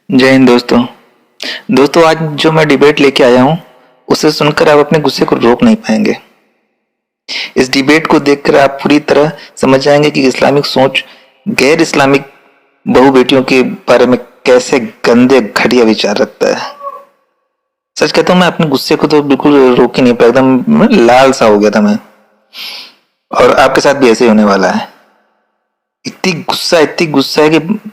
जय हिंद दोस्तों। आज जो मैं डिबेट लेके आया हूँ उसे सुनकर आप अपने गुस्से को रोक नहीं पाएंगे। इस डिबेट को देखकर आप पूरी तरह समझ जाएंगे कि इस्लामिक सोच गैर इस्लामिक बहु बेटियों के बारे में कैसे गंदे घटिया विचार रखता है। सच कहता हूँ, मैं अपने गुस्से को तो बिल्कुल रोक ही नहीं पाया, एकदम लाल सा हो गया था मैं। और आपके साथ भी ऐसे ही होने वाला है। इतनी गुस्सा है कि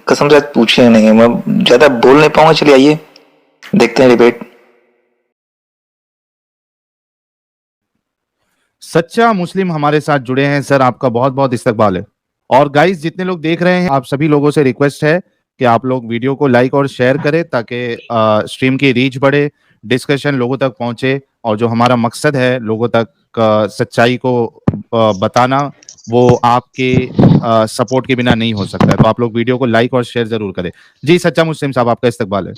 कसम से आज पूछे नहीं, मैं ज्यादा बोल नहीं पाऊंगा। चलिए आइए देखते हैं डिबेट। सच्चा मुस्लिम हमारे साथ जुड़े हैं सर, आपका बहुत बहुत इस्तकबाल है। और गाइस जितने लोग देख रहे हैं, आप सभी लोगों से रिक्वेस्ट है कि आप लोग वीडियो को लाइक और शेयर करें ताकि स्ट्रीम की रीच बढ़े, डिस्कशन लोगों तक पहुंचे, और जो हमारा मकसद है लोगों तक सच्चाई को बताना, वो आपके सपोर्ट के बिना नहीं हो सकता है। तो आप लोग वीडियो को लाइक और शेयर जरूर करें। जी सच्चा मुस्लिम साहब, आपका इस्तकबाल है।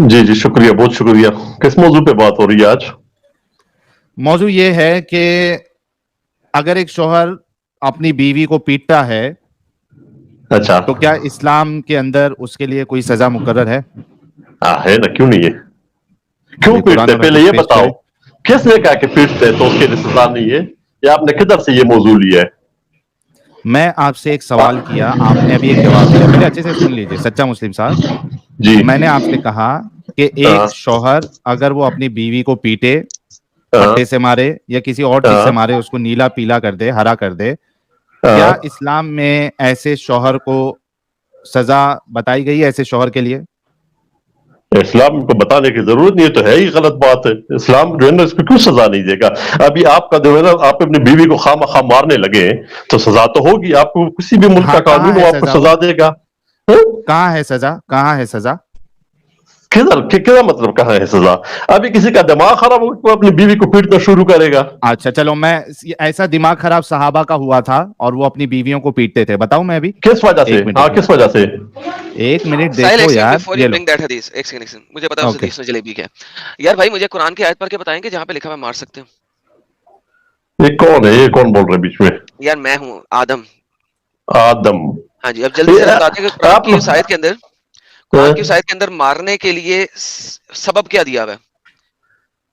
जी जी शुक्रिया, बहुत शुक्रिया। किस मौजू पे बात हो रही है आज? मौजू ये है कि अगर एक शौहर अपनी बीवी को पीटता है, अच्छा, तो क्या इस्लाम के अंदर उसके लिए कोई सजा मुकर्रर है? है ना, क्यों नहीं है? क्यों ये कुरान पीटते? और पहले हदीस ये पेश बताओ, करें। किसने कहा कि पीटते तो उसके लिए सजा नहीं है? या आपने किधर से ये मौजू लिया है? मैं आपसे एक सवाल किया, आपने अभी एक जवाब दिया। पहले अच्छे से सुन लीजिए सच्चा मुस्लिम साहब। जी। मैंने आपसे कहा कि एक शौहर अगर वो अपनी बीवी को पीटे, पट्टे से मारे या किसी और चीज से मारे, उसको नीला पीला कर दे, हरा कर दे, क्या इस्लाम में ऐसे शौहर को सजा बताई गई है, ऐसे शौहर के लिए? इस्लाम को बताने की जरूरत नहीं है, तो है ही गलत बात है। इस्लाम जो है ना, इसको क्यों सजा नहीं देगा? अभी आपका जो है ना, आप अपनी बीवी को खामखा मारने लगे तो सजा तो होगी आपको। किसी भी मुल्क का कहाँ कानून है वो आपको सजा? सजा देगा। कहाँ है सजा? कहाँ है सजा? किधर मतलब कहाँ है सजा? अभी किसी का दिमाग खराब हो तो अपनी बीवी को पीटना शुरू करेगा। अच्छा चलो, मैं ऐसा दिमाग खराब सहाबा का हुआ था और वो अपनी बीवियों को पीटते थे, बताऊं मैं अभी? किस वजह से? एक मिनट हाँ, रुको, किस वजह से? एक मिनट साहिल, देखो एक यार, बिफोर ये यू लो। ब्रिंग दैट हदीस, एक सेकंड, मुझे पता है उस ओके, हदीस में जलेबी क्या है। यार भाई, मुझे कुरान की आयत पढ़ के बताएंगे जहाँ पे लिखा है मार सकते हो। ये कौन है? ये कौन बोल रहे हैं बीच में? यार मैं हूँ आदम। आदम। हाँ जी, अब जल्दी से बता दें कि कुरान आप की उस आयत के अंदर, कुरान की उस आयत के अंदर मारने के लिए सबब क्या दिया हुआ है?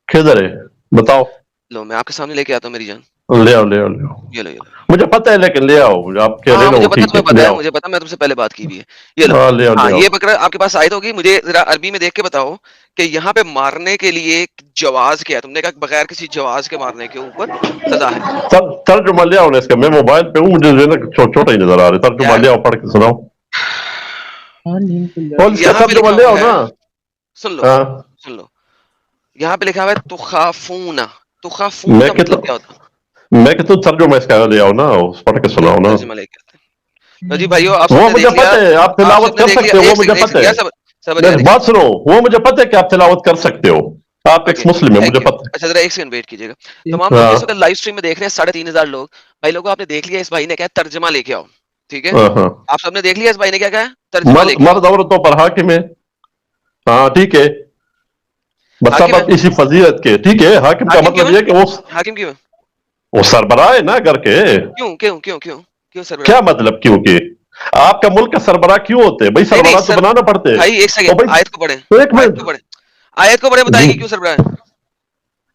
किधर है बताओ। लो मैं आपके सामने लेके आता हूँ मेरी जान। ले आओ ले आओ ले आओ। ये लो ये लो। मुझे पता है, लेकिन ले आओ। आप कह रहे हाँ ना, मुझे वो पता, ठीक है, तुम्हें पता ले है, आओ। मुझे पता, मैं तुमसे पहले बात की भी है। ये लो। हाँ, ले आओ ले हाँ आओ। ये पकड़ा, आपके पास आयत होगी, मुझे जरा अरबी में देख के बताओ कि यहाँ पे मारने के लिए जवाज क्या है। तुमने कहा बगैर किसी जवाज के मारने के ऊपर सजा है। तर्जुमा ले आओ ना इसका। मैं मोबाइल पे हूँ, मुझे जो है ना छोटा ही नजर आ रहा है। तर्जुमा ले आओ, पढ़ के सुनाओ। और इसका यहाँ पे तर्जुमा लिखा ले आओ हुआ ना। है, सुन लो हाँ, सुन लो। यहाँ पे लिखा हुआ है तुखाफूना। तुखाफून मैं का कहता मतलब क्या होता है? मैं कहता हूँ तर्जुमा इसका ले आओ ना, पढ़ के सुनाओ ना। तर्जुमा लेके आते हैं। तो जी भाइयों, आप वो सबने मुझे देख लिया, पता है, आप आप तिलावत सबने कर देख सकते लिया। हो, वो एक मुझे सेकंड, एक पता सेकंड है। यार, सबर मेरी यार, एक बात सेकंड। सुनो, वो मुझे पता है कि आप तिलावत कर सकते हो। आप ओके एक मुस्लिम है, मुझे थैंक यू। पता अच्छा जरा एक सेकंड वेट कीजिएगा। तमाम है। लोग हाँ इस वक्त लाइव स्ट्रीम में देख रहे हैं, 3,500 लोग। भाई लोगों, आपने देख लिया इस भाई ने क्या है, तर्जमा लेके आओ। ठीक है, हाँ हाँ। आप सबने देख लिया इस भाई ने क्या कहा है, तर्जमा मर्द लेके आओ। मर्द औरतों पर हाकिम है। हाँ ठीक है, बस हाकिम है? अब इसी फजीलत के। ठीक है, हाकिम का हाकिम क्यों मतलब है? ये है कि हाकिम क्यों है? वो सरबराह है ना घर के। क्यों क्यों क्यों क्यों क्यों सरबराह क्या है? मतलब क्योंकि आपका मुल्क का सरबराह क्यों होते हैं भाई? नहीं नहीं सरबराह तो सर, बनाना पड़ते हैं। भाई एक ओ सेकंड, भाई, आयत को पढ़े, एक आयत मिनट को पढ़े, आयत को पढ़े, जी। बताएगी क्यों सरबराह है।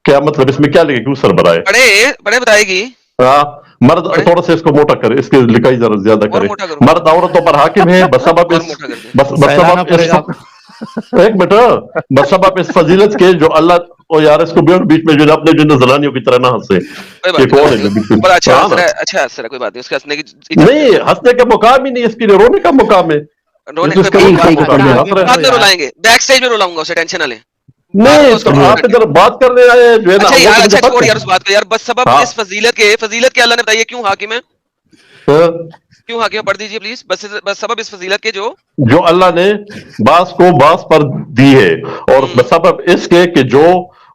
क्या मतलब, इसमें क्या लिखे क्यों सरबराह है? पढ़े पढ़े, बताएगी। हाँ, मर्द पढ़े थोड़ा सा इसको मोटा करे, इसकी लिखाई जरा ज्यादा और करे। मोटा करो, मर्द औरतों पर हाकिम है, बसबब और इस मोटा कर दे। सहलाना बसबब पड़ेगा इस आपको। एक मिनट, बसबब इस फजीलत के जो अल्लाह। ओ यार, इसको बीच में जो है अपने जो जनानियों की तरह ना हंसे। कोई ये बात कौन नहीं, है जो बीच में? बड़ा अच्छा हाँ हंस ना, रहा है, अच्छा हंस रहा है, कोई बात नहीं, उसके हंसने की इजाजत नहीं है। हंसने का मुकाम ही नहीं, इसके लिए रोने का मुकाम है। रोने इसको कोई इसका बात रोने नहीं, का एक बाद मुकाम हक्का है, आगे हंस रहे हैं। बढ़ो में यार। रुलाएंगे, बैक स्टेज में रुलाऊंगा उसे, टेंशन ना ले। बाद में नहीं, उसको तो रोना आप है। इधर बात करने आए जो है ना, अच्छा वो यार, तो मुझे अच्छा छोड़ पता यार उस बात को यार, बस है। सबब हाँ इस फजीलत के अल्लाह ने बताइए क्यों हाकिम है, हाँ। क्यों हाकिम है, पढ़ दीजिए प्लीज। बस सबब इस फजीलत के जो अल्लाह ने बास को बास पर दी है, और हम्म, सबब इसके कि जो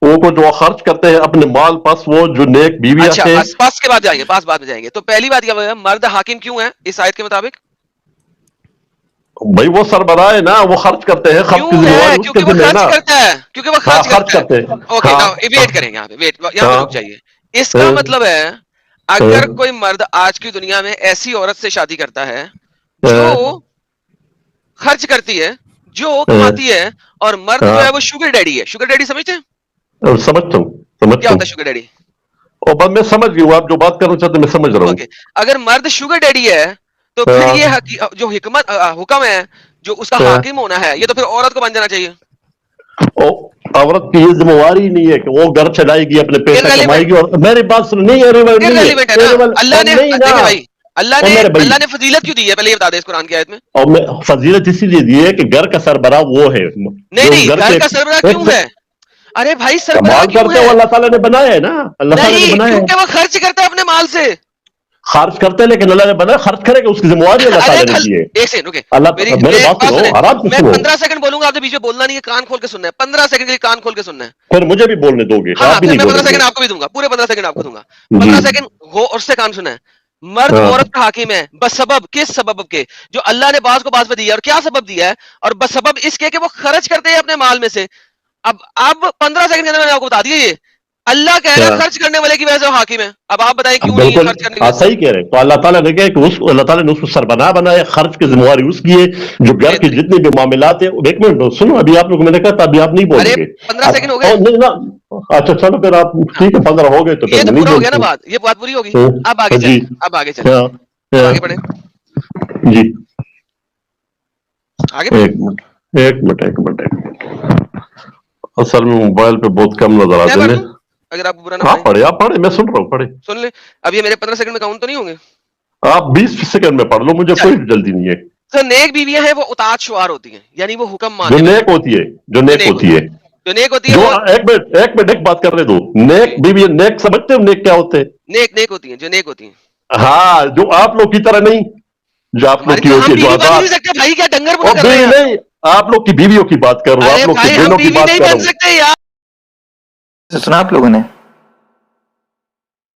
वो को जो खर्च करते हैं अपने माल पास, वो जो नेक बीवियां अच्छा हैं। बस पास के बाद जाएंगे, पास बाद में जाएंगे। तो पहली बात क्या है, मर्द हाकिम क्यों है इस आयत के मुताबिक? भाई वो सरबराह है ना, वो खर्च करते हैं, खर्च की क्यों जिम्मेवारी है? उसके क्योंकि वो जिम्मे है खर्च ना। करता है, क्योंकि वो हाँ, खर्च खर्च करता करते है। हैं। ओके हाँ नाउ वेट करेंगे, यहाँ पे वेट, यहाँ पे रुक हाँ जाइए। इसका हाँ मतलब है, हाँ अगर कोई मर्द आज की दुनिया में ऐसी औरत से शादी करता है जो हाँ खर्च करती है, जो कमाती है, और मर्द जो है वो शुगर डैडी है। शुगर डैडी समझते हैं समझता हूँ क्या होता है शुगर डैडी? और बस मैं समझ गई हूँ, आप जो बात करना चाहते हैं मैं समझ रहा हूँ। ओके, अगर मर्द शुगर डैडी है तो फिर ये जो हुक्म है जो उसका हाकिम होना है, ये तो फिर औरत को बन जाना चाहिए। औरत की ये जिम्मेवारी नहीं है कि वो घर चलाएगी, अपने पैसा कमाएगी। और मेरी बात सुनो, नहीं इररिलेवेंट है ना। अल्लाह ने नहीं देखिए ना, भाई, अल्लाह ने फजीलत क्यों दी है, पहले ये बता दे इस कुरान की आयत में। और मैं फजीलत इसीलिए दी है कि घर का सरबराह वो है। नहीं, घर का सरबराह क्यों है? अरे भाई सरबराह क्यों करते है? अल्लाह ताला ने बनाया है ना, अल्लाह ताला ने नहीं, बनाया है। क्योंकि वो खर्च करता है अपने माल से। खर्च करते हैं, लेकिन अल्लाह ने बनाया, खर्च करेगा, उसकी जिम्मेवारी अल्लाह ताला ने दी है। एक सेकंड रुके, अल्लाह मेरी मेरे बात बात सुनो, सुने। आराम से मैं सुनो। 15 सेकंड बोलूंगा, आपने बीच में बोलना नहीं है, कान खोल के सुनना है। 15 सेकंड के लिए कान खोल के सुनना है। फिर मुझे भी बोलने दोगे? हाँ, आप भी फिर नहीं मैं 15 बोलेंगे? सेकंड आपको भी दूंगा, पूरे 15 सेकंड आपको दूंगा। जी। 15 सेकंड हो और उससे कान सुना है। मर्द हाँ। औरत का हाकिम है बसबब, किस सबब के? जो अल्लाह ने बाज को बाज पे दिया, और क्या सबब दिया है? और बसबब इसके कि वो खर्च करते हैं अपने माल में से। अब 15 सेकंड के अंदर मैंने आपको बता दिया, ये अल्लाह कह रहा है खर्च करने वाले की वजह से वो हाकिम है। अब आप बताएं क्यों नहीं है बिल्कुल खर्च करने की वजह से? सही कह रहे हैं। तो अल्लाह ताला ने कहा कि अल्लाह ताला ने उसको सरबराह बनाया, खर्च की जिम्मेवारी उसकी है, जो घर के जितने भी मामलात है। एक मिनट सुनो, अभी आप लोग मैंने कहा था, अभी आप नहीं अरे बोलेंगे। 15 सेकंड हो गए। नहीं ना, अच्छा चलो फिर आप ठीक है, 15 हो गए तो ये फिर तो मैं पूरा नहीं हो गया ना बोलता। बात, ये बात पूरी होगी। हाँ, अब आगे जी। चले, अब आगे चले, हाँ, अब हाँ, आगे बढ़े, जी आगे बढ़े। एक मिनट। असल में मोबाइल पे बहुत कम नजर मैं आते पढ़ हैं। दूं अगर आपको बुरा ना हाँ लगे? पढ़े, आप पढ़े, मैं सुन रहा हूँ, पढ़े। सुन ले, अब ये मेरे 15 सेकंड में काउंट तो नहीं होंगे? आप 20 सेकंड में पढ़ लो, मुझे कोई जल्दी नहीं है। तो नेक बीवियां हैं वो उतात शुमार होती हैं, यानी वो हुक्म जो मानने वाली। नेक होती है, जो नेक होती है, जो नेक होती है जो वो एक मिनट एक बात करने दो। नेक बीवी, नेक समझते हो नेक क्या होते हैं? नेक होती हैं, जो नेक होती हैं। हाँ, जो आप लोग की तरह नहीं, जो आप लोग हमारी की तो होती हम है, जो बीवी बन ही नहीं आजाद। सकते भाई, क्या डंगर बुना और कर रहे बीवी हैं? नहीं, आप लोग की बीवियों की बात कर रहा हूँ, अरे आप लोग की भाई हम बहनों की बीवी बात नहीं कर रहा बन हूँ। सकते यार। तो सुना आप लोगों ने?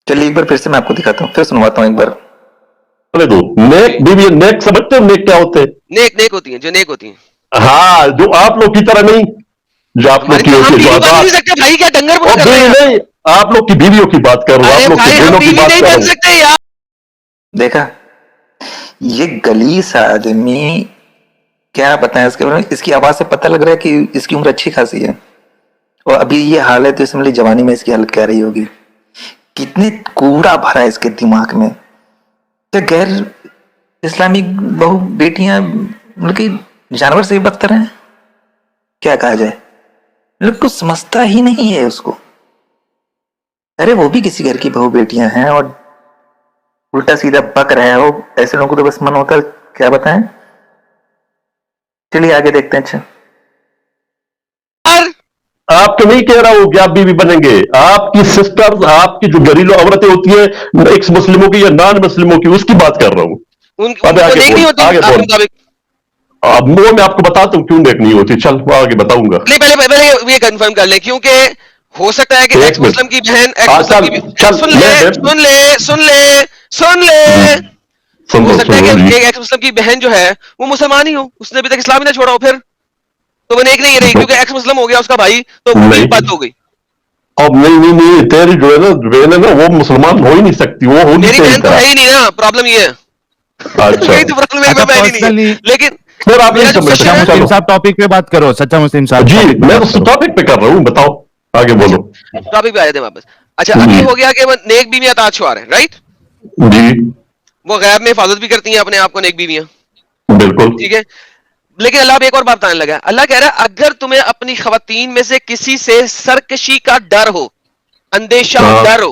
चलिए एक बार फिर से मैं आपको दिखाता हूँ, फिर सुनवाता हूँ एक बार। दो नेक बीवी, नेक समझते हो नेक क्या होते हैं? नेक होती हैं, जो नेक होती हैं। हाँ, जो आप लोग की तरह नहीं, जो आप लोग हमारी की तो होती हम है, जो बीवी बन ही नहीं आजाद। सकते भाई, क्या डंगर बुना और कर रहे बीवी हैं? नहीं, आप लोग की बीवियों की बात कर रहा हूँ, अरे आप लोग की भाई हम बहनों की बीवी बात नहीं कर रहा बन हूँ। सकते यार। देखा, ये गलीस आदमी, क्या बताएं इसके बारे में। इसकी आवाज से पता लग रहा है कि इसकी उम्र अच्छी खासी है, और अभी ये हाल है तो इसमें जवानी में इसकी हालत क्या रही होगी। कितने कूड़ा भरा है इसके दिमाग में। क्या गैर इस्लामिक बहु बेटियां मतलब कि जानवर से भी बदतर हैं, क्या कहा जाए। मतलब कुछ समझता ही नहीं है उसको। अरे वो भी किसी घर की बहु बेटियां हैं और उल्टा सीधा बक रहे हो। ऐसे लोगों को तो बस मन होता है क्या बताएं। चलिए आगे देखते हैं। अच्छा, आप तो नहीं कह रहा हूं कि आप बीवी बनेंगे। आपकी सिस्टर्स, आपकी जो घरेलू औरतें होती है एक्स मुस्लिमों की या नॉन मुस्लिमों की, उसकी बात कर रहा हूं। उनको अब आगे नेक नहीं बोल, होती आगे आपके बोल। मुताबिक? अब वो मैं आपको बताता हूं क्यों नेक नहीं होती। चल वो आगे बताऊंगा। नहीं, पहले ये कंफर्म कर ले, क्योंकि हो सकता है कि एक्स मुस्लिम की बहन एक्स मुस्लिम की चल सुन ले सुन ले सुन ले सुन ले हो सकता है कि एक एक्स मुस्लिम की बहन जो है वो मुसलमान ही हो, उसने अभी तक इस्लाम ही ना छोड़ा हो, फिर तो वो नेक नहीं रही, क्योंकि एक्स मुस्लिम हो गया उसका भाई, तो वो भी बद हो गई। अब नहीं, तेरी जो है ना बहन है ना, वो मुसलमान हो ही नहीं सकती, वो होगी मेरी बहन तो है ही नहीं ना, प्रॉब्लम ये है। अच्छा मेरी तो प्रॉब्लम मेरी बहन ही नहीं है। लेकिन फिर आप मेरा जो नहीं सच्चा क्वेश्चन है, मुस्लिम साहब टॉपिक पे बात करो, सच्चा मुस्लिम साहब जी, topic पे मैं बात उस करो। टॉपिक पे कर रहा हूँ, बताओ आगे बोलो। टॉपिक पे आ जाते हैं वापस। अच्छा, अब ये हो गया कि वो नेक बीवियां अताअत शुमार है, राइट? जी वो गैब में हिफाजत भी करती हैं अपने आप को, नेक बीवियां, बिल्कुल। ठीक है। लेकिन अल्लाह अब एक और बात बताने लगा। अल्लाह कह रहा है अगर तुम्हें अपनी खवातीन में से किसी से सरकशी का डर हो, अंदेशा हो, डर हो,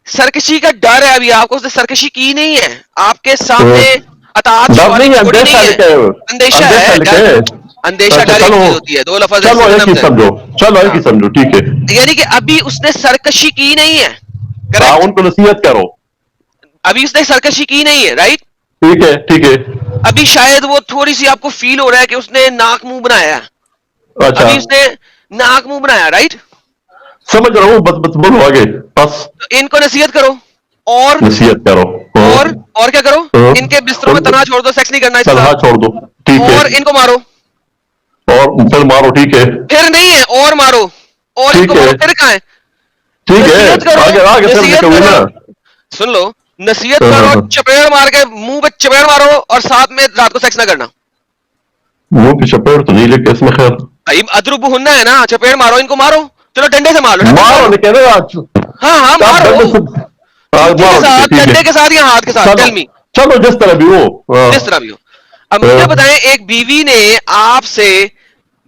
सरकशी का डर है, अभी आपको उसने सरकशी की नहीं है, आपके सामने अताअत शुमारी थोड़ी नहीं है, अंदेशा है, डर। अंदेशा डर एक चीज होती है, दो लफ्ज चलो एक ही समझो, चलो एक ही समझो, ठीक है। यानी कि अभी उसने सरकशी की नहीं है, हाँ, करेक्ट? उनको नसीहत करो। अभी उसने सरकशी की नहीं है, राइट? ठीक है, ठीक है। अभी शायद वो थोड़ी सी आपको फील हो रहा है कि उसने नाक मुंह बनाया है, अच्छा, अभी उसने नाक मुंह बनाया, राइट? समझ रहा हूँ, बस बोलो आगे बस। तो इनको नसीहत करो, और नसीहत करो, और क्या करो? इनके बिस्तरों में तनहा छोड़ दो, सेक्स नहीं करना इसके तनहा साथ, छोड़ दो, ठीक है। और इनको मारो, और फिर मारो, ठीक है। फिर नहीं है, और मारो, और इनको मारो, फिर कहाँ है? ठीक है, नसीहत करो, आगे सब नसीहत लिखोगे ना। करो, सुन लो, नसीहत करो, चपेड़ मार के मुंह पे चपेड़ मारो, और साथ में रात को सेक्स ना करना। मुंह की चपेट तो नहीं लेके इसमें खैर भाई अदरुब हुन्ना है ना, चपेट मारो इनको, मारो, चलो डंडे से मारो, मारो नहीं कह रहे आज हाँ हाँ आप मारो, डंडे से चुटकी के साथ, ठीक डंडे है के साथ या हाथ के साथ, चलो टेल मी, चलो जिस तरह भी हो जिस तरह भी हो। अब मुझे बताएं, एक बीवी ने आपसे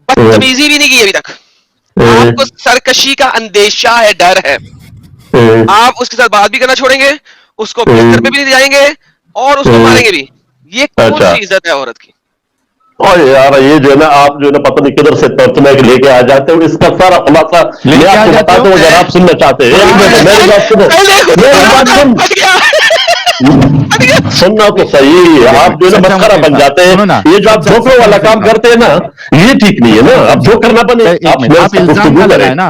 बदतमीजी भी नहीं की अभी तक, आपको सरकशी का अंदेशा है, डर है, आप उसके साथ बात भी करना छोड़ेंगे, उसको बिस्तर पे भी नहीं जाएंगे और उसको मारेंगे भी, ये कौन अच्छा। सी इज्जत है औरत की? और यार ये जो है ना आप जो है ना पता नहीं किधर से तर्जमे लेके आ जाते हो, इसका सारा खुलासा मैं लेके आ आपको जाते बताता हो? हूँ अगर आप सुनना चाहते हैं। एक मिनट मेरी बात सुनो, मेरी बात सुन, फट गया। सुनना तो सही, आप जो है ना सच्चा मस्खरा मुस्लिम बन साहब, जाते हैं। सुनो ना, ये जो आप सच्चा धोखे वाला मुस्लिम काम साहब, करते हैं ना, ये ठीक नहीं है ना, अब जो करना बने एक आप मिनट, मेरे आप साथ इल्जाम गुफ्तगू ना करें, लगाए ना,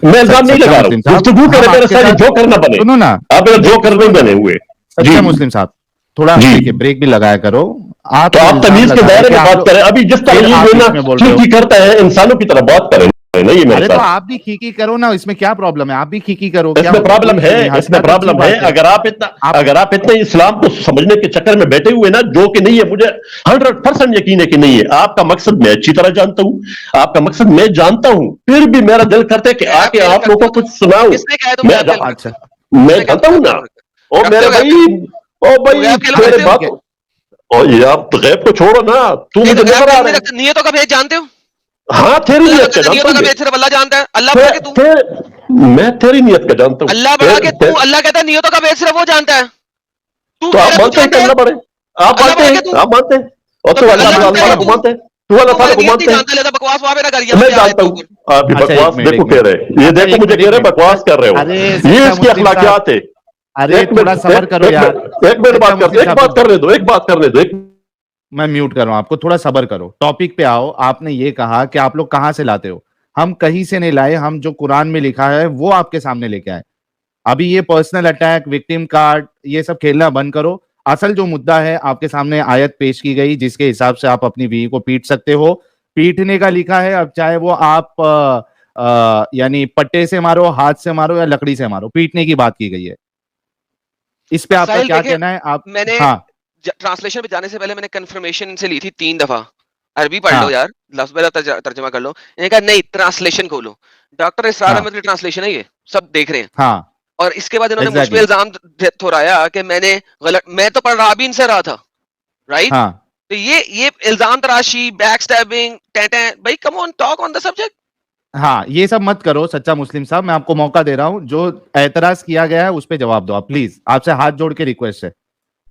मैं इल्जाम नहीं सच्चा लगा रहा हूँ, मुस्लिम साहब, गुफ्तगू हम करें मेरे आपके साथ, साथ, जो करना बने, सुनो ना, आप मेरा जो करने बने हुए जी। सच्चा मुस्लिम साहब, थोड़ा जी। देखिए ब्रेक भी लगाया करो। आप तो आप इल्जाम तमीज के लगा रहे दायरे हैं कि में आप बात लोग- करें, अभी जिस तरह फिर ये आप जो है इसमें ना बोल रहे हो। ठीक करता है, इंसानों की तरह बात करें ना ये मेरे अरे तो साथ। आप भी खीकी करो ना, इसमें क्या प्रॉब्लम है? आप भी खीकी करो, क्या इसमें प्रॉब्लम कोई है, इशू नहीं, इसमें हंसना तो अच्छी प्रॉब्लम है। बात है। अगर आप इतने इस्लाम को समझने के चक्कर में बैठे हुए ना, जो कि नहीं है, मुझे 100% यकीन है कि नहीं है। आपका मकसद मैं अच्छी तरह जानता हूं, आपका मकसद मैं जानता हूं, फिर भी मेरा दिल करता है कि आके आप लोगों को कुछ सुनाऊं। किसने कहा तुम मैं गैप खेल अच्छा, मैं जानता हूं ना। ओ रखते मेरे हो गैप भाई, ओ भाई गैप खेल मेरे रखते हो? बात, ओ यार तो गैब को छोड़ो ना, तू नहीं मुझे तो गैप नजर आ खेल रहा नहीं है। रखते, नियतों का भेद जानते हो? हाँ तेरी अल्लाह तो नियत का कहता है, जानता नियतों हूं का मैं, भेद सिर्फ अल्लाह जानता है, अल्लाह बढ़ा के तू, मैं तेरी नियत का जानता हूं। अल्लाह बढ़ा के तू, अल्लाह कहता है नियतों का भेद सिर्फ वो जानता है, तू तो कह आप रहा है तू मानते हैं कि जानता है, अल्लाह बड़े, आप अल्लाह मानते बढ़ा हैं, के तू, आप मानते हैं, और तो तू अल्लाह अल्लाह जानता है ताला तू, को मानते हैं, तू अल्लाह तू ताला मेरी को नियत नहीं मानते हैं। जानता, लेता बकवास वहां पे ना करिए, मैं पे आयत जानता के हूँ, ऊपर। आप भी अच्छा बकवास एक देखो मिनट, कह रहे हैं, ये अच्छा देखो एक मुझे मिनट, कह एक रहे मिनट, बकवास कर रहे हो, अरे ये सच्चा इसकी मुस्लिम साहब, अखलाकियात है। अरे एक थोड़ा मिनट, सबर करो यार, एक मिनट सच्चा बात मुस्लिम करते, एक साहब, बात करने दो, एक बात करने दो, एक मैं म्यूट कर रहा हूं आपको, थोड़ा सबर करो, टॉपिक पे आओ। आपने ये कहा कि आप लोग कहां से लाते हो, हम कहीं से नहीं लाए, हम जो कुरान में लिखा है वो आपके सामने लेके आए। अभी ये पर्सनल अटैक, विक्टिम कार्ड, ये सब खेलना बंद करो। असल जो मुद्दा है, आपके सामने आयत पेश की गई जिसके हिसाब से आप अपनी बीवी को पीट सकते हो, पीटने का लिखा है। अब चाहे वो आप यानी पट्टे से मारो, हाथ से मारो या लकड़ी से मारो, पीटने की बात की गई है। इस पे आपका साहिल क्या देखिए, कहना है आप? मैंने हाँ ट्रांसलेशन पे जाने से पहले मैंने कंफर्मेशन से ली थी 3 दफा, अरबी पढ़ लो हाँ यार, लफ्ज पहले तर्जमा कर लो, इन्होंने कहा नहीं ट्रांसलेशन खोलो, डॉक्टर इसरार हाँ अहमद की ट्रांसलेशन है ये, सब देख रहे हैं। हाँ और इसके बाद इन्होंने मुझ पे एग्जैक्टली इल्जाम थोराया कि मैंने गलत, मैं तो पढ़ रहा भी इनसे रहा था, राइट? हाँ तो ये इल्जाम तराशी, बैक स्टैबिंग, भाई come on, talk on the subject. हाँ, ये सब मत करो सच्चा मुस्लिम साहब, मैं आपको मौका दे रहा हूं, जो एतराज किया गया है उस पे जवाब दो आप प्लीज, आपसे हाथ जोड़ के रिक्वेस्ट है,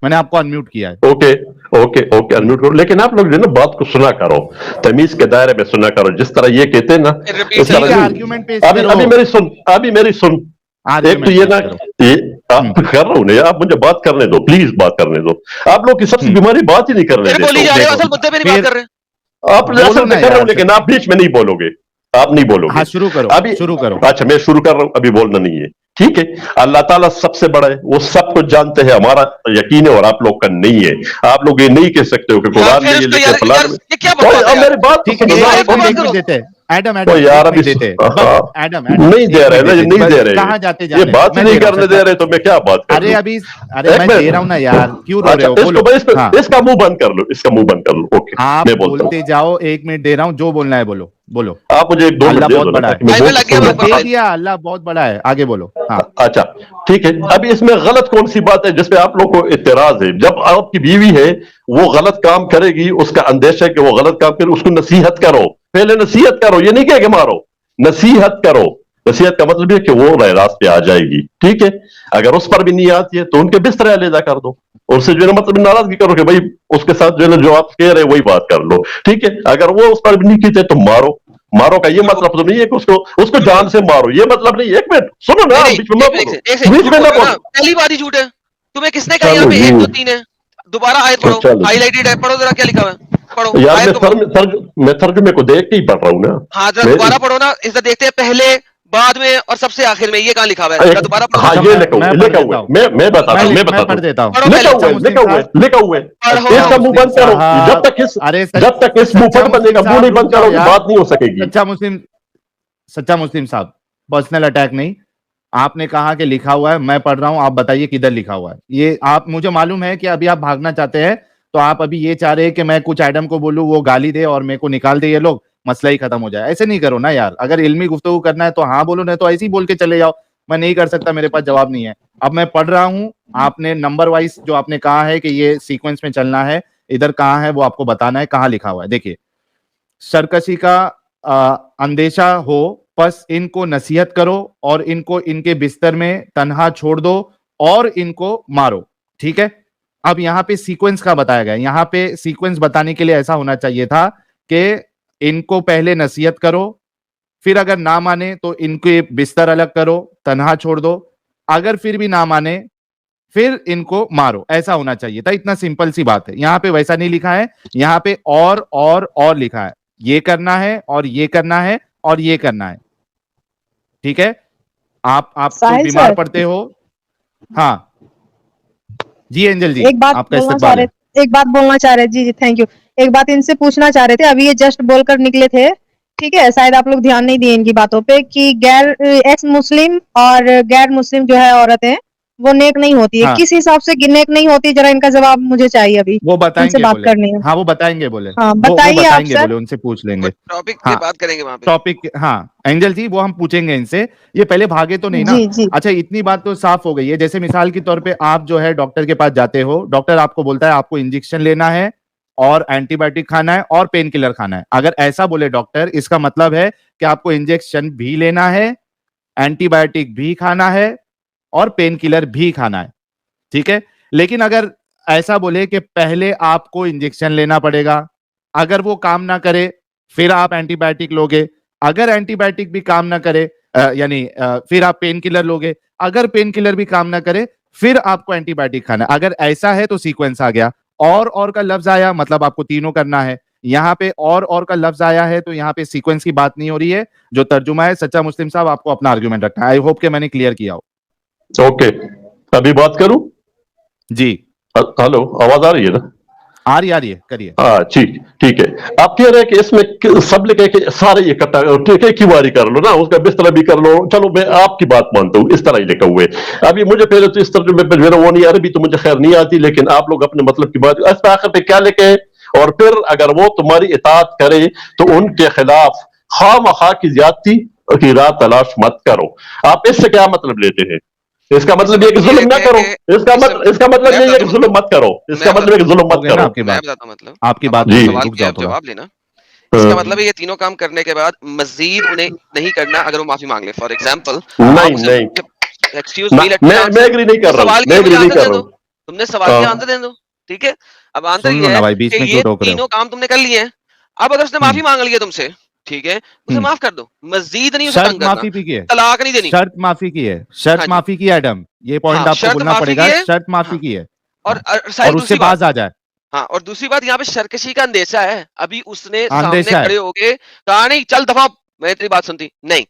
मैंने आपको अनम्यूट किया है। ओके ओके ओके अनम्यूट करो, लेकिन आप लोग जो है ना बात को सुना करो, तमीज के दायरे में सुना करो, जिस तरह ये कहते हैं ना रिपीट इस से ठीक है, तरह आर्ग्यूमेंट पेश अभी करो, अभी मेरी सुन, अभी मेरी सुन, एक तो आर्ग्यूमेंट ये पेश ना, करो। ये आप कर रहा हूं ना, आप मुझे बात करने दो, प्लीज बात करने दो। आप लोग की सबसे बीमारी बात ही नहीं करने फिर देते बोली हो। जा रहे हो, देखो, असल मुद्दे पे नहीं बात फिर कर रहे। आप बोलो असल ना में कर रहे हो, यार, लेकिन आप बीच में नहीं बोलोगे, आप नहीं बोलोगे। हाँ शुरू करो, अभी शुरू करो। अच्छा मैं शुरू कर रहा हूं, अभी बोलना नहीं है, ठीक है। अल्लाह ताला सबसे बड़ा है, वो सब कुछ जानते हैं, हमारा यकीन है और आप लोग का नहीं है। आप लोग ये नहीं कह सकते हो कि यार कुरान में फिर ये उसको लिखे यार, फलान यार में। ये क्या तो बकवास है अब यार? मेरी बात तो ठीक है, सुनो ना, एक एक बात मिनट करो। देते हैं, एडम ओ एडम यार एक अभी मिनट देते हैं, हाँ, एडम नहीं एक दे मिनट रहे ना, ये देते हैं, नहीं दे बस रहे, कहाँ जाते ये जा रहे हैं, बात ही मैं नहीं दे रहा हूँ करने दे सच्चा। रहे, तो मैं क्या बात कर अरे लूं? अभी, अरे एक मैं मिनट, दे रहा हूँ ना यार, क्यों रो रहे अच्छा हो, इसको बोलो। हाँ, इसका मुंह बंद कर लो, इसका मुंह बंद कर लो, ओके आप मैं बोलता बोलते हूँ। जाओ, 1 मिनट दे रहा हूँ, जो बोलना है बोलो, बोलो। आप मुझे एक 2 मिनट अल्लाह दे बहुत दो ना, बड़ा है, ताकि मैं भाई मैं बोल लग सकता गया हूँ मैं ना। मैं दे फाइल। दिया, अल्लाह बहुत बड़ा है, आगे बोलो। हाँ अच्छा ठीक है, अभी इसमें गलत कौन सी बात है जिसपे आप लोग को इतराज है? जब आपकी बीवी है वो गलत काम करेगी, उसका अंदेशा है कि वो गलत काम करे, उसको नसीहत करो, पहले नसीहत करो, ये नहीं कह के मारो, नसीहत करो। नसीहत का मतलब है कि वो राह रास्ते आ जाएगी, ठीक है। अगर उस पर भी नहीं आती है तो उनके बिस्तर अलग कर दो, उससे जो है ना मतलब नाराजगी करो कि भाई उसके साथ जो है ना जो आप कह रहे हैं वही बात कर लो, ठीक है। अगर वो उस पर भी नहीं की तो मारो, मारो का ये मतलब तो नहीं है कि उसको जान से मारो, ये मतलब नहीं। एक मिनट सुनो ना, नहीं बीच में नहीं, मत एक बोलो, सेकंड, एक सेकंड, बीच झूठ में बोल ना रहे हो ना, बोलो। पहली बात ही झूठ है। तुम्हें किसने कहा यहाँ चलो पे जी, 1 2 3 है? दोबारा आयत पढ़ो, चलो हाईलाइटेड है, पढ़ो जरा क्या लिखा हुआ है, पढ़ो यार आयत को पढ़ो। मैं तर्जुमे को देख के ही पढ़ रहा हूँ ना। हाँ जरा मैं दोबारा पढ़ो ना, इसे देखते हैं पहले, बाद में और सबसे आखिर में, ये कहाँ लिखा हुआ है, जरा दोबारा पढ़ो हाँ ना। ये मैं पढ़ लिखा देता हुआ है, हूँ, मैं बताता हूँ, मैं मैं बताता पढ़ हूँ, देता हूँ। पढ़ो लिखा पहले, हुआ है, लिखा हुआ है, लिखा हुआ है। पढ़ो। इसका मुंह बंद करो, साहब, अरे जब तक इस मुंह सच्चा फट बनेगा, मुस्लिम मुंह नहीं साहब रुक बंद जाओ करोगे यार, बात नहीं हो सकेगी। सच्चा मुस्लिम साहब, पर्सनल अटैक नहीं, आपने कहा कि लिखा हुआ है, मैं पढ़ रहा हूं, आप बताइए किधर लिखा हुआ है। ये आप, मुझे मालूम है कि अभी आप भागना चाहते हैं, तो تو آپ ابھی یہ چاہ رہے ہیں کہ میں کچھ ایڈم کو بولوں وہ گالی دے اور میرے کو نکال دے یہ لوگ, مسئلہ ہی ختم ہو جائے. ایسے نہیں کرو نا یار, اگر علمی گفتگو کرنا ہے تو ہاں بولو, نہیں تو ایسے ہی بول کے چلے جاؤ میں نہیں کر سکتا, میرے پاس جواب نہیں ہے. اب میں پڑھ رہا ہوں, آپ نے نمبر وائز جو آپ نے کہا ہے کہ یہ سیکوینس میں چلنا ہے, ادھر کہاں ہے وہ آپ کو بتانا ہے, کہاں لکھا ہوا ہے. دیکھیے, سرکشی کا اندیشہ ہو پس ان کو نصیحت کرو اور ان کو ان کے بستر میں تنہا چھوڑ دو اور ان کو مارو. ٹھیک ہے, اب یہاں پہ سیکوینس کا بتایا گیا, یہاں پہ سیکوینس بتانے کے لیے ایسا ہونا چاہیے تھا کہ ان کو پہلے نصیحت کرو, پھر اگر نہ مانے تو ان کے بستر الگ کرو, تنہا چھوڑ دو, اگر پھر بھی نہ مانے پھر ان کو مارو. ایسا ہونا چاہیے تھا, اتنا سمپل سی بات ہے. یہاں پہ ویسا نہیں لکھا ہے, یہاں پہ اور لکھا ہے, یہ کرنا ہے اور یہ کرنا ہے اور یہ کرنا ہے. ٹھیک ہے, آپ ساحل بیمار سر پڑتے ہو. ہاں جی اینجل جی, ایک بات آپ کا بولنا چاہ استقبال ہے. رہے ایک بات بولنا چاہ رہے جی جی تھینک یو. ایک بات ان سے پوچھنا چاہ رہے تھے, ابھی یہ جسٹ بول کر نکلے تھے, ٹھیک ہے, شاید آپ لوگ دھیان نہیں دیے ان کی باتوں پہ, کہ غیر ایکس مسلم اور غیر مسلم جو ہے عورتیں وہ نیک نہیں ہوتی ہے, ہاں کس حساب سے نیک نہیں ہوتی, ذرا ان کا جواب مجھے چاہیے, ابھی وہ ان بتائیں سے گے بات بولے, کرنی ہے. ہاں وہ بتائیں گے بولے, ہاں وہ بتائیے بتائیں آپ گے سر. بولے, ان سے پوچھ لیں وہ گے. ٹاپک پہ ہاں بات کریں گے وہاں پہ. ٹاپک, ہاں اینجل جی وہ ہم پوچھیں گے ان سے, یہ پہلے بھاگے تو نہیں نا. جی جی اچھا اتنی بات تو صاف ہو گئی ہے, جیسے مثال کے طور پہ آپ جو ہے ڈاکٹر کے پاس جاتے ہو, ڈاکٹر آپ کو بولتا ہے آپ کو انجیکشن لینا ہے اور اینٹی بایوٹک کھانا ہے اور پین کلر کھانا ہے. اگر ایسا بولے ڈاکٹر, اس کا مطلب ہے کہ آپ کو انجیکشن بھی لینا ہے, اینٹی بایوٹک بھی کھانا ہے اور پین کلر بھی کھانا ہے. ٹھیک ہے, لیکن اگر ایسا بولے کہ پہلے آپ کو انجیکشن لینا پڑے گا, اگر وہ کام نہ کرے پھر آپ اینٹی بایوٹک لوگے, اگر اینٹی بایوٹک بھی کام نہ کرے یعنی پھر آپ پین کلر لوگے, اگر پین کلر بھی کام نہ کرے پھر آپ کو اینٹی بایوٹک کھانا ہے. اگر ایسا ہے تو سیکوینس آ گیا. اور کا لفظ آیا مطلب آپ کو تینوں کرنا ہے. یہاں پہ اور کا لفظ آیا ہے تو یہاں پہ سیکوینس کی بات نہیں ہو رہی ہے. جو ترجمہ ہے سچا مسلم صاحب آپ کو اپنا آرگومنٹ رکھنا ہے. آئی ہوپ کہ میں نے کلیئر کیا ہو. اوکے, ابھی بات کروں. جی ہلو, آواز آ رہی ہے نا؟ آ رہی ہے, کریے. ہاں ٹھیک ہے. آپ کہہ رہے ہیں کہ اس میں سب لکھے کہ سارے اکٹھا ایک ہی باری کر لو نا, اس کا بستر بھی کر لو. چلو میں آپ کی بات مانتا ہوں, اس طرح ہی لکھا ہوئے. ابھی مجھے پہلے تو اس ترجمے پہ وہ نہیں, عربی تو مجھے خیر نہیں آتی, لیکن آپ لوگ اپنے مطلب کی بات اس پہ آخر پہ کیا لکھے, اور پھر اگر وہ تمہاری اطاعت کرے تو ان کے خلاف خواہ مخواہ کی زیادتی کی راہ تلاش مت کرو. آپ اس سے کیا مطلب لیتے ہیں؟ اس کا مطلب یہ کہ ظلم نہ کرو. اس کا مطلب میں یہ ہے بتاتا کہ ہوں ظلم مت کرو. اس کا مطلب ہے کہ ظلم ہو مت گیا نا کرو. آپ کی میں بات, بتاتا ہوں مطلب. آپ کی اب بات آپ نے ہو جی. گئی, سوال رک کیا, جاؤ آپ تھوڑا. جواب لینا. اس کا مطلب ہے یہ تینوں کام کرنے کے بعد مزید انہیں نہیں کرنا اگر وہ معافی مانگ لے. فار ایگزامپل آپ اسے نہیں, ایکسکیوز می لیٹ می میں آنسر, ایگری نہیں کر رہا ہوں, سوال میں کیا, مجھے ایگری نہیں آنسر کر دے رہا دو. ہوں. تم نے سوال کیا, آنسر دے دو. ٹھیک ہے, اب آنسر سن لو یہ نا ہے بھائی, بیچ کہ میں یہ کیوں روک رہے ہو. تینوں کام تم نے کر لیے ہیں. اب اگر اس نے معافی مانگ لی ہے تم سے, ٹھیک ہے, اسے معاف کر دو, مزید نہیں اسے شرط تنگ کرنا, معافی بھی کی ہے, طلاق نہیں دینی. شرط معافی کی ہے, ہاں شرط جی, معافی کی ہے ایڈم, یہ پوائنٹ ہاں آپ کو شرط بولنا معافی پڑے گا. کی ہے. شرط ہاں, معافی کی ہے. اور ہاں, ساحل اور اس سے دوسری بات, باز آ جائے. ہاں, اور دوسری بات یہاں پہ سرکشی کا اندیشہ ہے. ابھی اس نے سامنے اندیشہ ہے. کھڑے ہو کے کہا نہیں چل دفعہ, میں تیری بات سنتی نہیں.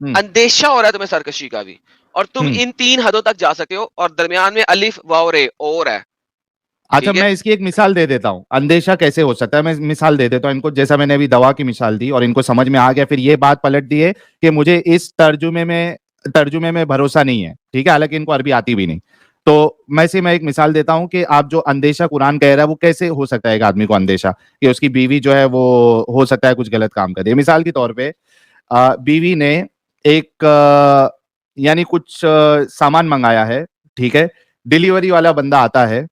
ہوں اندیشہ ہو رہا ہے تمہیں سرکشی کا بھی, اور تم ہوں ان 3 حدوں تک جا سکتے ہو, اور درمیان میں الف واو رے اور ہے. اچھا ٹھیک ہے, میں اس کی ایک مثال دے دیتا ہوں, اندیشہ کیسے ہو سکتا ہے. میں مثال دے دیتا ہوں ان کو, جیسا میں نے ابھی دوا کی مثال دی اور ان کو سمجھ میں آ گیا, پھر یہ بات پلٹ دی ہے کہ مجھے اس ترجمے میں بھروسہ نہیں ہے. ٹھیک ہے, حالانکہ ان کو عربی آتی بھی نہیں. تو میں ایک مثال دیتا ہوں کہ آپ جو اندیشہ قرآن کہہ رہا ہے وہ کیسے ہو سکتا ہے ایک آدمی کو اندیشہ کہ اس کی بیوی جو ہے وہ ہو سکتا ہے کچھ غلط کام کر دے. مثال کے طور پہ بیوی نے ایک یعنی کچھ سامان منگایا ہے, ٹھیک ہے, ڈیلیوری والا بندہ آتا ہے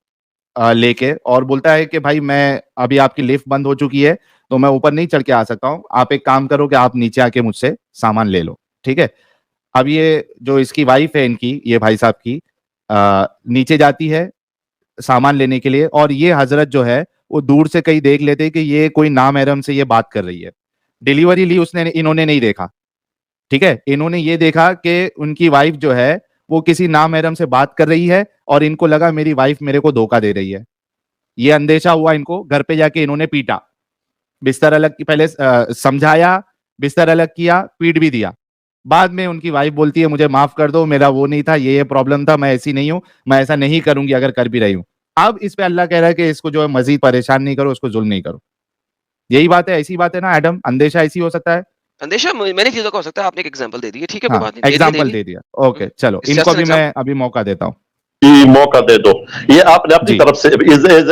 لے کے اور بولتا ہے کہ بھائی میں ابھی آپ کی لفٹ بند ہو چکی ہے تو میں اوپر نہیں چڑھ کے آ سکتا ہوں, آپ ایک کام کرو کہ آپ نیچے آ کے مجھ سے سامان لے لو. ٹھیک ہے, اب یہ جو اس کی وائف ہے, ان کی یہ بھائی صاحب کی, نیچے جاتی ہے سامان لینے کے لیے, اور یہ حضرت جو ہے وہ دور سے کہیں دیکھ لیتے کہ یہ کوئی نامحرم سے یہ بات کر رہی ہے. ڈیلیوری لی انہوں نے نہیں دیکھا. ٹھیک ہے, انہوں نے یہ دیکھا کہ ان کی وائف جو ہے وہ کسی نامحرم سے بات کر رہی ہے, اور ان کو لگا میری وائف میرے کو دھوکہ دے رہی ہے. یہ اندیشہ ہوا ان کو, گھر پہ جا کے انہوں نے پیٹا, بستر الگ کی, پہلے سمجھایا, بستر الگ کیا, پیٹ بھی دیا. بعد میں ان کی وائف بولتی ہے مجھے معاف کر دو, میرا وہ نہیں تھا, یہ پرابلم تھا, میں ایسی نہیں ہوں, میں ایسا نہیں کروں گی اگر کر بھی رہی ہوں. اب اس پہ اللہ کہہ رہا ہے کہ اس کو جو ہے مزید پریشان نہیں کرو, اس کو ظلم نہیں کرو. یہی بات ہے, ایسی بات ہے نا ایڈم, اندیشہ ایسی ہو سکتا ہے. اندیشہ میں نے چیزوں کا ہو سکتا ہے. آپ نے ایک ایگزامپل دے دی ہے, ٹھیک ہے, کوئی ہاں بات نہیں, دے ایگزامپل دیا. دے دیا. اوکے چلو, ان کو بھی میں ابھی موقع دیتا ہوں. मौका दे दो। ये आपने अपनी जी। तरफ से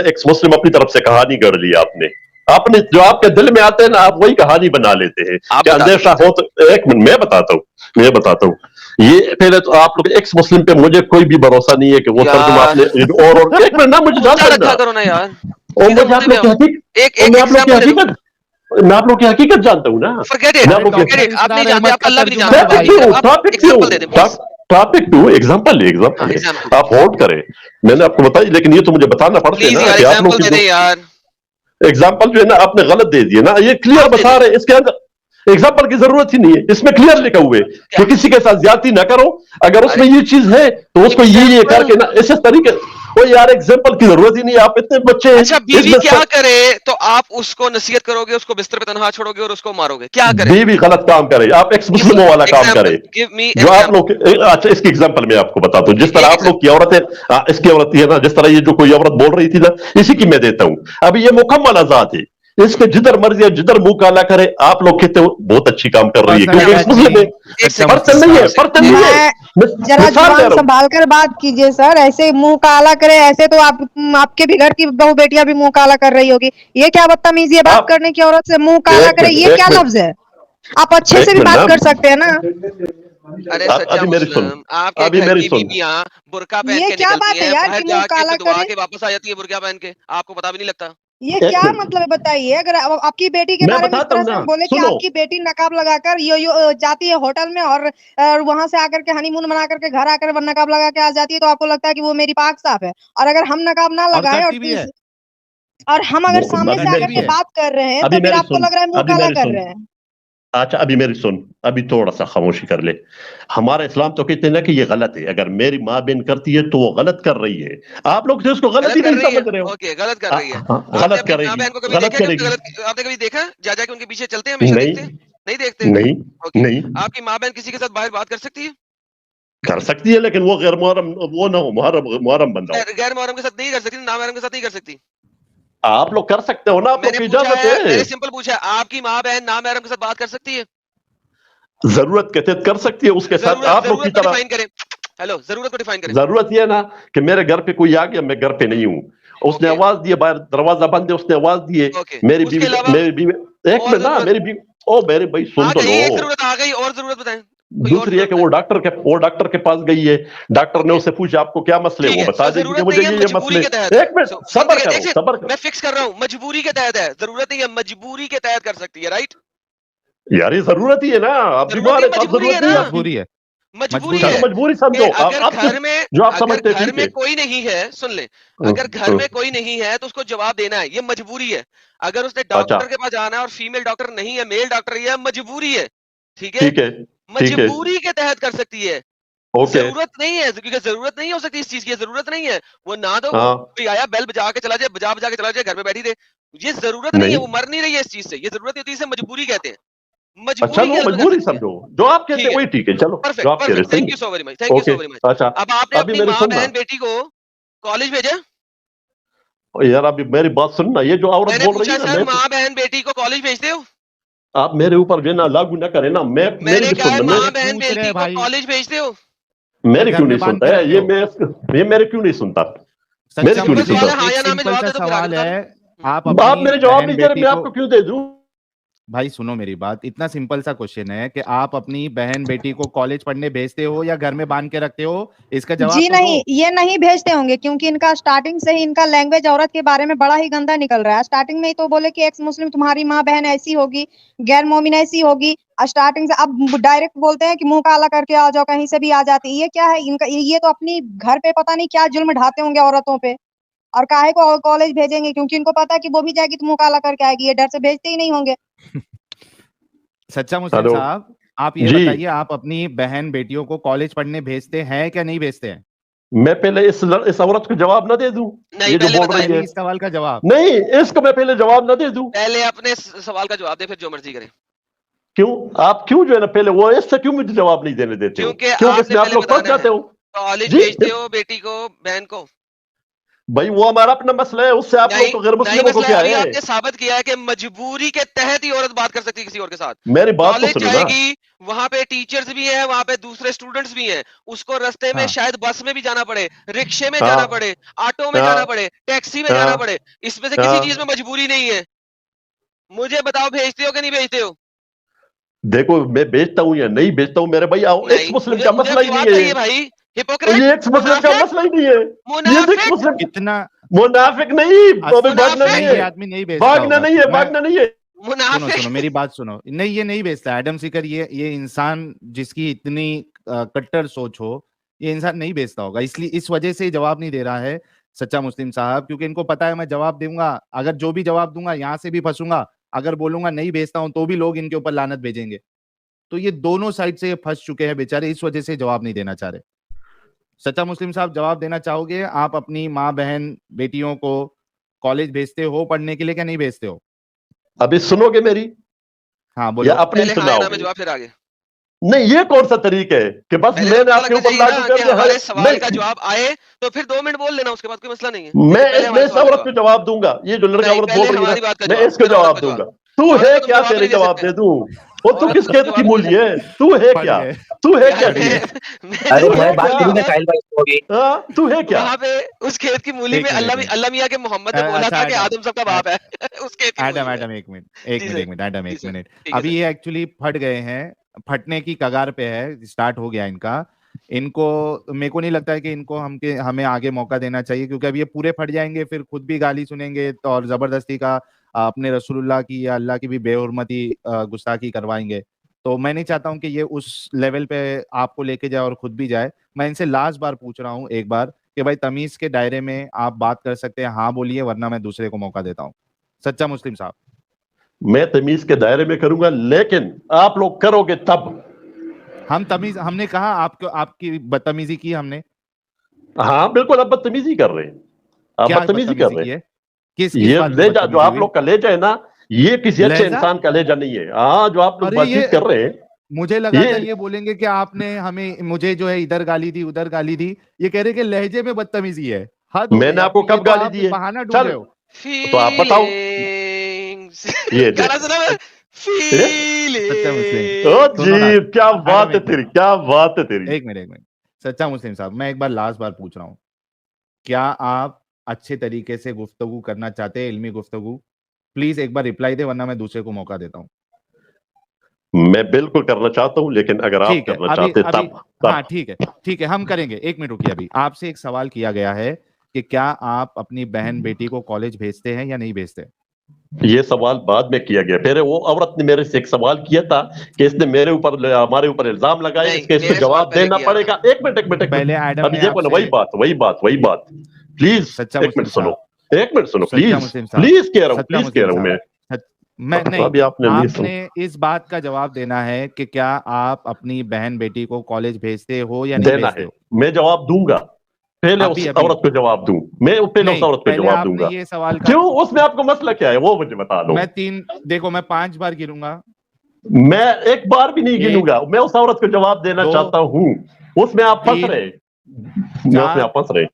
एक्स मुस्लिम अपनी तरफ से कहानी गढ़ ली आपने जो आपके दिल में आते हैं ना, आप वही कहानी बना लेते हैं आप कि बता अंदेशा दीजिए। हो तो। एक मिनट, मैं बताता हूँ। ये पहले तो आप लोग एक्स मुस्लिम पे मुझे कोई भी भरोसा नहीं है कि वो तर्जुमा यार आपने और एक मिनट ना, मुझे ऊंचा जानते रखा ना, करो ना यार, और सीधे मुझे आप मुद्दे लोग पे की आओ। हकीकत, एक और एक मैं आप लोग की एग्जांपल दे दो। हकीकत, मैं आप लोग की हकीकत जानता हूँ ना। फॉरगेट मैं इट, आप लोग की फॉरगेट इट, आप नहीं इसरार जानते, अहमद आप का अल्लाह भी नहीं तर्जुमा जानते है भाई, भाई। आप एग्जांपल दे दें प्लीज। टॉपिक टू एग्जांपल हाँ है। एग्जांपल आप होल्ड करें, मैंने आपको बताई, लेकिन ये तो मुझे बताना पड़ते प्लीज ना यार, कि आप लोग एग्जांपल की दे जो दें यार। एग्जाम्पल जो है ना, आपने गलत दे दिए ना, ये क्लियर आप दे बता दें रहे हैं, इसके अंदर एग्जाम्पल की जरूरत ही नहीं है, इसमें क्लियर लिखा हुआ है क्या? कि किसी के साथ ज्यादती ना करो, अगर अरे उसमें ये चीज है तो उसको ये एग्जांपल, करके ना इस तरीके। वो यार एग्जाम्पल की जरूरत ही नहीं है, आप इतने बच्चे अच्छा हैं बीवी इसमें क्या करे तो आप उसको नसीहत करोगे, उसको बिस्तर पे तन्हा छोड़ोगे और उसको मारोगे, क्या करे? बीवी गलत काम करे, आप एक्स मुस्लिमों वाला काम करे गिव मी जो आप एग्जांपल। लोग। अच्छा, इसकी एग्जाम्पल मैं आपको बताता हूँ, जिस तरह एक आप लोग की औरत है, इसकी औरत है ना, जिस तरह ये जो कोई औरत बोल रही थी ना, इसी की मैं देता हूँ। अभी ये मुकम्मल आजाद है, इसके जिधर मर्जी है, जिधर मुंह काला करे, आप लोग कहते हो बहुत अच्छी काम कर रही है, पर्सन क्योंकि अटैक एक्स मुस्लिम है। नहीं, एक सच्चा सेकंड, पर्सन नहीं है, मुस्लिम। पर्सन नहीं है, मैं जरा मिसाल दे जुबान रहा हूँ। संभाल कर बात कीजिए सर, ऐसे मुंह काला करे, ऐसे तो आप आपके भी घर की बहू बेटियां भी मुंह काला कर रही होगी। ये क्या बदतमीजी है बात आप करने की, औरत से मुंह काला एक करे, मिनट, ये एक क्या मिनट, लफ्ज है? आप अच्छे से एक भी मिनट बात ना, कर सकते हैं ना। अरे सच्चा अभी मेरी सुन, मुस्लिम, आपके अभी घर मेरी की सुन। बीबियां बुर्का पहन ये के क्या निकलती बात है हैं, यार बाहर कि मुंह जाके काला खुद दुआ करे? के वापस आ जाती है बुर्का पहन के, आपको पता भी नहीं लगता। ये एक क्या मिनट, मतलब है बताइए? अगर आपकी बेटी के मैं बारे में इस बताता तरह हूँ से ना, हम बोले कि सुनो। आपकी बेटी नकाब लगाकर यो जाती है होटल में और वहां से आकर के हनीमून मना करके घर आकर नकाब लगा के आ जाती है, तो आपको लगता है कि वो मेरी पाक साफ है। और अगर हम नकाब ना और लगाए करती भी है, और हम अगर सामने से अभी करती मेरी आकर भी के सुन, है। बात कर रहे हैं, अभी तो फिर मेरी आपको सुन, लग रहा है मुंह अभी काला मेरी कर सुन। रहे हैं। अच्छा, अभी मेरी सुन, अभी थोड़ा सा खामोशी कर ले। हमारा इस्लाम तो कहते हैं ना कि ये गलत है, अगर मेरी माँ बहन करती है तो वो गलत कर रही है। आप लोग तो इसको गलत गलत ही कर नहीं रही है, समझ रहे हो। ओके गलत कर रही है। आपने गलत अपनी माँ करेगी, बहन को कभी गलत देखा कि करेगी। आपने कभी देखा जा जाके उनके पीछे चलते हैं, हमेशा नहीं, देखते हैं? नहीं देखते। नहीं, ओके, नहीं आपकी माँ बहन किसी के साथ बाहर बात कर सकती है? कर सकती है, लेकिन वो गैर मुहर्रम, वो ना हो, मुहर्रम मुहर्रम बंदा हो। गैर मुहर्रम के साथ नहीं कर सकती, नामहरम के साथ नहीं कर सकती। आप लोग कर सकते हो ना, आप लोग मैंने की पूछा इजाजत है, है। मैंने सिंपल पूछा है, आपकी माँ बहन नामहरम के साथ बात कर सकती है? जरूरत के तहत कर सकती है, उसके साथ जरूरत आप लोग की जरूरत को तरह। डिफाइन करें। हेलो, जरूरत को डिफाइन करें। जरूरत ये है ना कि मेरे घर पे कोई आ गया, मैं घर पे नहीं हूँ, उसने ओके आवाज दी, बाहर दरवाजा बंद है, उसने आवाज दी है, ओके, मेरी उसके बीवी, अलावा मेरी बीवी, एक और मिनट ना, जरूरत मेरी बीवी, ओ मेरे भाई आ सुन तो गई, लो। एक जरूरत आ गई, और जरूरत बताएं, कोई और दूसरी है जरूरत कि बताएं। वो डॉक्टर के पास गई है, डॉक्टर ने ओके उससे पूछा आपको क्या मसले, ठीक वो है, बता सो देगी कि जरूरत मुझे नहीं है, ये मजबूरी मसले। के तहत है। एक मिनट, सो एक सब्र सेकंड, करो, सब्र मैं करो। फिक्स कर रहा हूँ, मजबूरी के तहत है, जरूरत नहीं है, मजबूरी के तहत कर सकती है, राइट? यार ये जरूरत ही है ना, आप जरूरत बीमार नहीं, है तो आप मजबूरी है जरूरत ना, नहीं है आपकी। मजबूरी है, मजबूरी चलो है मजबूरी कि समझो, अगर आप घर में जो आप अगर समझते हैं घर ठीक में है। कोई नहीं है, सुन ले, अगर घर में कोई नहीं है तो उसको जवाब देना है, ये मजबूरी है। अगर उसने अच्छा, डॉक्टर के पास जाना है और फीमेल डॉक्टर नहीं है, मेल डॉक्टर ही है, मजबूरी है। ठीक है, ठीक है, ठीक है, मजबूरी के तहत कर सकती है, ओके, जरूरत नहीं है, क्योंकि जरूरत नहीं हो सकती इस चीज की, जरूरत नहीं है। वो ना तो वो हाँ, कोई आया बेल बजा के चला जाए, बजा बजा के चला जाए, घर में बैठी रहे, ये जरूरत नहीं है, नहीं, वो मर नहीं रही है इस चीज से, ये जरूरत नहीं होती, इसे मजबूरी कहते हैं, अच्छा मजबूरी लो के हालत में कर मजबूरी सकती है। समझो, जो आप कहते ठीक हैं है, वही ठीक है, चलो जो परफेक्ट आप कह रहे परफेक्ट, सही थैंक यू है। So very much, thank you okay, so very much. अच्छा, अब आपने अभी अपनी मेरी माँ सुनना बहन बेटी को कॉलेज भेजा? यार, अभी मेरी बात सुनना, ये जो औरत मैंने बोल रही पूछा है ना, सर, माँ बहन बेटी को कॉलेज भेजते हो? आप मेरे ऊपर जो है ना लागू ना करें ना, मैं मेरी मैंने भी कहा है, सुनना, अरे माँ बहन पूछ रहे बेटी हैं को भाई, कॉलेज भेजते हो? या मेरी घर क्यों में नहीं बांध सुनता के है रखते ये, हो? ये मेरे क्यों नहीं सुनता, मेरी सच्चा क्यों नहीं सिंपल सवाल सुनता। है, हाँ मुस्लिम, या एक ना में सिंपल जवाब सा दे दो, फिर आगे सवाल बता दो। है, आप आप अपनी मेरे जवाब बहन नहीं दे रहे, बेटी मैं को, आपको क्यों दे दूं। भाई सुनो मेरी बात, इतना सिंपल सा क्वेश्चन है कि आप अपनी बहन बेटी को कॉलेज पढ़ने भेजते हो या घर में बांध के रखते हो, इसका जवाब जी तो दो। नहीं, ये नहीं भेजते होंगे, क्योंकि इनका स्टार्टिंग से ही इनका लैंग्वेज औरत के बारे में बड़ा ही गंदा निकल रहा है। स्टार्टिंग में ही तो बोले कि एक्स मुस्लिम तुम्हारी माँ बहन ऐसी होगी, गैर मोमिन ऐसी होगी। स्टार्टिंग से अब डायरेक्ट बोलते हैं कि मुंह काला करके आ जाओ, कहीं से भी आ जाती है। ये क्या है इनका? ये तो अपनी घर पे पता नहीं क्या जुल्म ढाते होंगे औरतों पे, और काहे को कॉलेज भेजेंगे? क्योंकि इनको पता है कि वो भी जाएगी तो मुंह काला करके आएगी, ये डर से भेजते ही नहीं होंगे। सच्चा मुस्लिम हेलो साहब, आप ये जी, बताइए, आप अपनी बहन बेटियों को कॉलेज पढ़ने भेजते हैं क्या नहीं भेजते हैं? मैं पहले इस औरत को जवाब ना दे दूं, नहीं, ये जो पहले बोल बताएं, रही है। इस सवाल का जवाब। नहीं, इसको मैं पहले जवाब ना दे दूं। पहले अपने सवाल का जवाब दे, फिर जो मर्जी करें। क्यों, आप क्यों जो है ना पहले वो इससे क्यों मुझे जवाब नहीं देने देते हो, क्योंकि क्यों आपने इसमें आप पहले लोग फंस बताना है, जाते हो। कॉलेज जी, भेजते हो बेटी को, बहन को? भाई वो हमारा अपना मसला है, उससे आप लोग नहीं तो गैर नहीं मुस्लिमों को मसला क्या है, अभी है? आपने साबित किया है कि मजबूरी के तहत ही औरत बात कर सकती है किसी और के साथ। मेरी बात तो कॉलेज सुनो ना। जाएगी, वहां पे टीचर्स भी हैं, वहां पे दूसरे स्टूडेंट्स भी हैं, उसको रास्ते में हाँ। शायद बस में भी जाना पड़े, रिक्शे में हाँ। जाना पड़े, ऑटो में हाँ। जाना पड़े, टैक्सी में हाँ। जाना पड़े, इसमें से किसी हाँ। चीज में मजबूरी नहीं है। मुझे बताओ भेजते हो कि नहीं भेजते हो? देखो मैं बेचता हूँ या नहीं बेचता हूँ मेरे भाई, एक्स नहीं, मुस्लिम मुझे का मुझे मसला ही जवाब नहीं है चाहिए ये। भाई। तो हिपोक्रेट, ये एक्स मुस्लिम का मुनाफिक, मसला ही नहीं है। ये एक्स मुनाफिक, मुस्लिम इतना मुनाफिक नहीं, अभी भागना नहीं, नहीं ये है, आदमी नहीं बेचता भागना होगा। नहीं है, मैं भागना नहीं है। सुनो मुनाफिक। मेरी बात सुनो। नहीं, ये नहीं बेचता एडम सीकर। ये इंसान जिसकी इतनी कट्टर सोच हो, ये इंसान नहीं बेचता होगा, इसलिए इस वजह से जवाब नहीं दे रहा है सच्चा मुस्लिम साहब, क्योंकि इनको पता है मैं जवाब दूंगा, अगर जो भी जवाब दूंगा यहाँ से भी फंसूंगा, अगर बोलूंगा नहीं बेचता हूं तो भी लोग इनके ऊपर लानत भेजेंगे। तो ये दोनों साइड से ये फंस चुके हैं बेचारे, इस वजह से जवाब नहीं देना चाह रहे। सच्चा मुस्लिम साहब जवाब देना चाहोगे? आप अपनी माँ बहन बेटियों को कॉलेज भेजते हो पढ़ने के लिए, क्या नहीं भेजते हो? अभी सुनोगे मेरी हाँ या बोलो। अपनी पहले हाँ या ना में सुनाओगे? जवाब, फिर आगे। नहीं, ये कौन सा तरीका है कि बस पहले तो मैंने पता आपके लगना ऊपर चाहिए लागू ना कर कि दिया? हमारे सवाल का नहीं, जवाब आए तो फिर 2 मिनट बोल लेना, उसके बाद कोई मसला नहीं है। मैं लेकिन पहले हमारे इस सवाल का औरत को जवाब दूंगा, ये जो लड़का नहीं, औरत पहले बोल रही है हमारी ना, बात का मैं जवाब, इसको फिर औरत जवाब का दूंगा। जवाब। तू औरत है को तुम क्या, जवाब ही तेरे नहीं दे जवाब सकते। दे दूं? और तू औरत किस को तुम खेत जवाब की ही नहीं दे मूली है? सकते। तू है पढ़ क्या? गए। तू है यार क्या? पढ़ गए। मैंने अरे तू मैं है बात क्या? करूँ क्या साहिल भाई होगी? हाँ, तू है क्या? वहां पे उस खेत की मूली एक में मिनट, एक अल्लाह मियां के मोहम्मद ने बोला अच्छा था कि एडम, आदम सबका बाप है। उस खेत की मूली एडम में। एडम एक मिनट, जी सर, एडम जी एक सर, मिनट। ठीक है अभी सर। ये एक्चुअली फट गए हैं, फटने की कगार पे है, स्टार्ट हो गया इनका। इनको, मेरे को नहीं लगता है कि इनको हमें आगे मौका देना चाहिए, क्योंकि अब ये पूरे फट जाएंगे फिर खुद भी गाली सुनेंगे तो, और जबरदस्ती का अपने रसूलुल्लाह की या अल्लाह की भी बेहुरमती गुस्ताखी करवाएंगे। तो मैं नहीं चाहता हूं कि ये उस लेवल पे आपको लेके जाए और खुद भी जाए। मैं इनसे लास्ट बार पूछ रहा हूँ एक बार कि भाई तमीज के दायरे में आप बात कर सकते हैं, हाँ बोलिए, वरना मैं दूसरे को मौका देता हूँ। सच्चा मुस्लिम साहब। मैं तमीज के दायरे में करूंगा, लेकिन आप लोग करोगे तब। हमने कहा आपको, आपकी बदतमीजी की हमने? हाँ बिल्कुल, आप बदतमीजी कर रहे हैं, आप क्या बदतमीजी कर बदतमीजी रहे की हैं। है? किस ये बात पे लेजा जो बदतमीजी आप हुई? लोग का लेजा है ना, ये किसी अच्छे लहजा? इंसान का लेजा नहीं है। हाँ, जो आप लोग अरे ये, बातचीत कर रहे हैं, मुझे लगा था ये ये बोलेंगे कि आपने हमें, मुझे जो है इधर गाली दी उधर गाली दी। ये कह रहे कि लहजे में बदतमीजी है। हद हो गई मैंने आपको आपकी, ये कब तो गाली आप दी है? बहाना ढूंढ चल, रहे हो। तो आप बताओ। फीलिंग्स। ये गाना देख, सुना मैं? सच्चा मुस्लिम, ओ फीलिंग्स। सुनो ना जी, क्या बात एडम, है एक तेरी, मिनट, क्या बात है तेरी। एक मिनट। सच्चा मुस्लिम साहब, मैं एक बार लास्ट बार पूछ रहा हूँ, क्या आप अच्छे तरीके से गुफ्तगू करना चाहते हैं, इल्मी गुफ्तगू? प्लीज एक बार रिप्लाई दे, वरना मैं दूसरे को मौका देता हूँ। मैं बिल्कुल करना चाहता हूं, लेकिन अगर आप ठीक है, करना अभी चाहते अभी तब हाँ तब ठीक है, हम करेंगे। एक मिनट रुकिए, अभी आपसे एक सवाल किया गया है कि क्या आप अपनी बहन बेटी को कॉलेज भेजते हैं या नहीं भेजते? ये सवाल बाद में किया गया। पहले वो औरत ने मेरे से एक सवाल किया था कि इसने मेरे ऊपर, हमारे ऊपर इल्जाम लगाए, नहीं, इसके इसको मेरे सवाल जवाब पहले देना किया। पड़ेगा। एक मिनट, एक मिनट, एक पहले मिनट, एडम अभी ने देखो ना, आपसे, वही बात, प्लीज सच्चा एक मिनट मुस्लिम सुनो, साहब, एक मिनट सुनो, सच्चा प्लीज मुस्लिम साहब, प्लीज कह रहा हूं, सच्चा प्लीज कह मुस्लिम रहा हूं साहब, मैं। मैं नहीं, अभी आपने नहीं सुना। आपने इस बात का जवाब देना है कि क्या आप अपनी बहन बेटी को कॉलेज भेजते हो या नहीं देना भेजते है, हो? मैं जवाब दूंगा। पहले अभी उस अभी औरत को जवाब दूं, मैं पहले उस नहीं, औरत को पहले जवाब आपने दूंगा। ये सवाल का, क्यों, उसमें आपको मसला क्या है वो मुझे बता दो। मैं देखो मैं 5 बार गिनूंगा। मैं एक बार भी नहीं एक, गिनूंगा, मैं उस औरत को जवाब देना दो, चाहता हूं। उसमें आप फंस 3, रहे, उसमें 4, आप फंस रहे।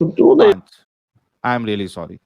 5। I am really sorry.